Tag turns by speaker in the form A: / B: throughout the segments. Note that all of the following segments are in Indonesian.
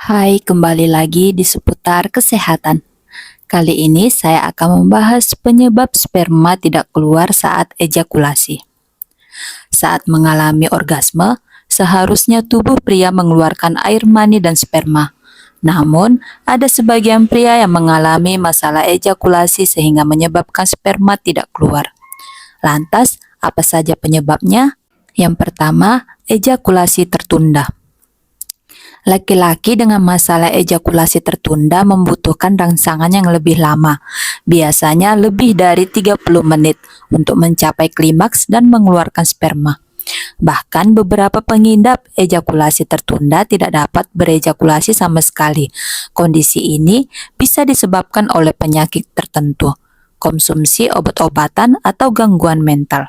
A: Hai, kembali lagi di seputar kesehatan. Kali ini saya akan membahas penyebab sperma tidak keluar saat ejakulasi. Saat mengalami orgasme, seharusnya tubuh pria mengeluarkan air mani dan sperma. Namun, ada sebagian pria yang mengalami masalah ejakulasi sehingga menyebabkan sperma tidak keluar. Lantas, apa saja penyebabnya? Yang pertama, ejakulasi tertunda. Laki-laki dengan masalah ejakulasi tertunda membutuhkan rangsangan yang lebih lama, biasanya lebih dari 30 menit untuk mencapai klimaks dan mengeluarkan sperma. Bahkan beberapa pengidap ejakulasi tertunda tidak dapat berejakulasi sama sekali. Kondisi ini bisa disebabkan oleh penyakit tertentu, konsumsi obat-obatan atau gangguan mental.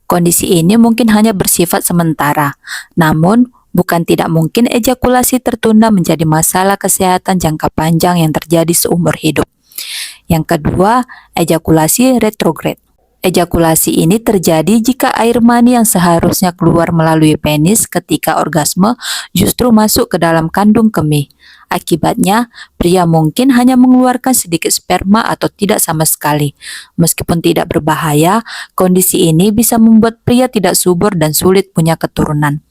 A: Kondisi ini mungkin hanya bersifat sementara, namun bukan tidak mungkin ejakulasi tertunda menjadi masalah kesehatan jangka panjang yang terjadi seumur hidup. Yang kedua, ejakulasi retrograd. Ejakulasi ini terjadi jika air mani yang seharusnya keluar melalui penis ketika orgasme justru masuk ke dalam kandung kemih. Akibatnya, pria mungkin hanya mengeluarkan sedikit sperma atau tidak sama sekali. Meskipun tidak berbahaya, kondisi ini bisa membuat pria tidak subur dan sulit punya keturunan.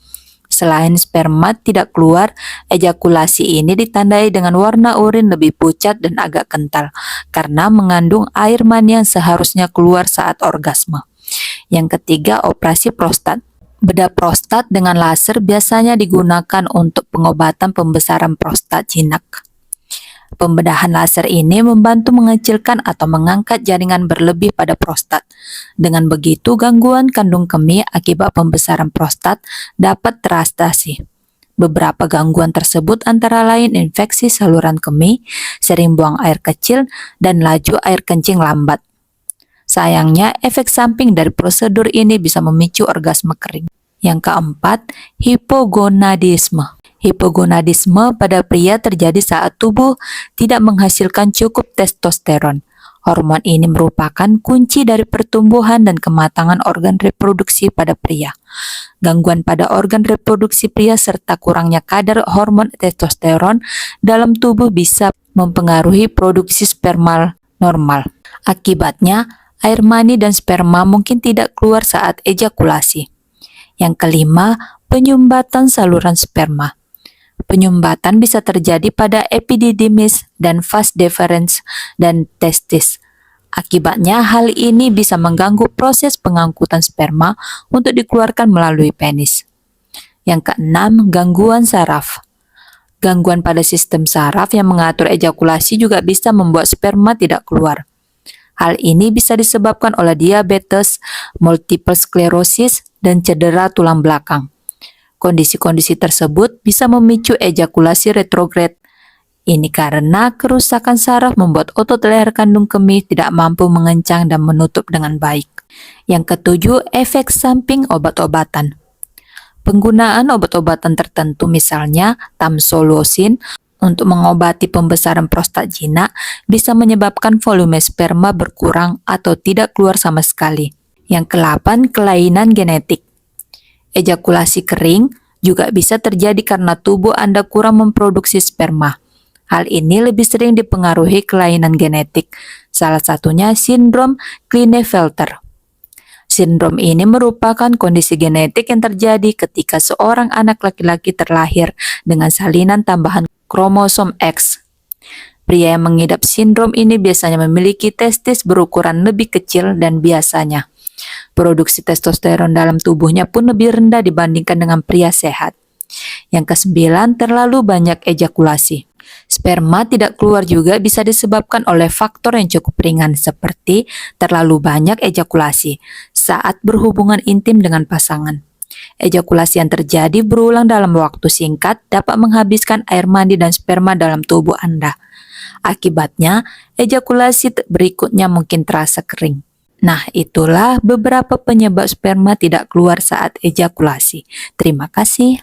A: Selain sperma tidak keluar, ejakulasi ini ditandai dengan warna urin lebih pucat dan agak kental karena mengandung air mani yang seharusnya keluar saat orgasme. Yang ketiga, operasi prostat. Bedah prostat dengan laser biasanya digunakan untuk pengobatan pembesaran prostat jinak. Pembedahan laser ini membantu mengecilkan atau mengangkat jaringan berlebih pada prostat. Dengan begitu, gangguan kandung kemih akibat pembesaran prostat dapat teratasi. Beberapa gangguan tersebut antara lain infeksi saluran kemih, sering buang air kecil, dan laju air kencing lambat. Sayangnya, efek samping dari prosedur ini bisa memicu orgasme kering. Yang keempat, hipogonadisme. Hipogonadisme pada pria terjadi saat tubuh tidak menghasilkan cukup testosteron. Hormon ini merupakan kunci dari pertumbuhan dan kematangan organ reproduksi pada pria. Gangguan pada organ reproduksi pria serta kurangnya kadar hormon testosteron dalam tubuh bisa mempengaruhi produksi sperma normal. Akibatnya, air mani dan sperma mungkin tidak keluar saat ejakulasi. Yang kelima, penyumbatan saluran sperma. Penyumbatan bisa terjadi pada epididymis dan vas deferens dan testis. Akibatnya, hal ini bisa mengganggu proses pengangkutan sperma untuk dikeluarkan melalui penis. Yang keenam, gangguan saraf. Gangguan pada sistem saraf yang mengatur ejakulasi juga bisa membuat sperma tidak keluar. Hal ini bisa disebabkan oleh diabetes, multiple sklerosis, dan cedera tulang belakang. Kondisi-kondisi tersebut bisa memicu ejakulasi retrograd. Ini karena kerusakan saraf membuat otot leher kandung kemih tidak mampu mengencang dan menutup dengan baik. Yang ketujuh, efek samping obat-obatan. Penggunaan obat-obatan tertentu misalnya tamsulosin untuk mengobati pembesaran prostat jinak bisa menyebabkan volume sperma berkurang atau tidak keluar sama sekali. Yang kedelapan, kelainan genetik. Ejakulasi kering juga bisa terjadi karena tubuh Anda kurang memproduksi sperma. Hal ini lebih sering dipengaruhi kelainan genetik, salah satunya sindrom Klinefelter. Sindrom ini merupakan kondisi genetik yang terjadi ketika seorang anak laki-laki terlahir dengan salinan tambahan kromosom X. Pria yang mengidap sindrom ini biasanya memiliki testis berukuran lebih kecil dan biasanya produksi testosteron dalam tubuhnya pun lebih rendah dibandingkan dengan pria sehat. Yang kesembilan, terlalu banyak ejakulasi. Sperma tidak keluar juga bisa disebabkan oleh faktor yang cukup ringan seperti terlalu banyak ejakulasi saat berhubungan intim dengan pasangan. Ejakulasi yang terjadi berulang dalam waktu singkat dapat menghabiskan air mani dan sperma dalam tubuh Anda. Akibatnya, ejakulasi berikutnya mungkin terasa kering. Nah, itulah beberapa penyebab sperma tidak keluar saat ejakulasi. Terima kasih.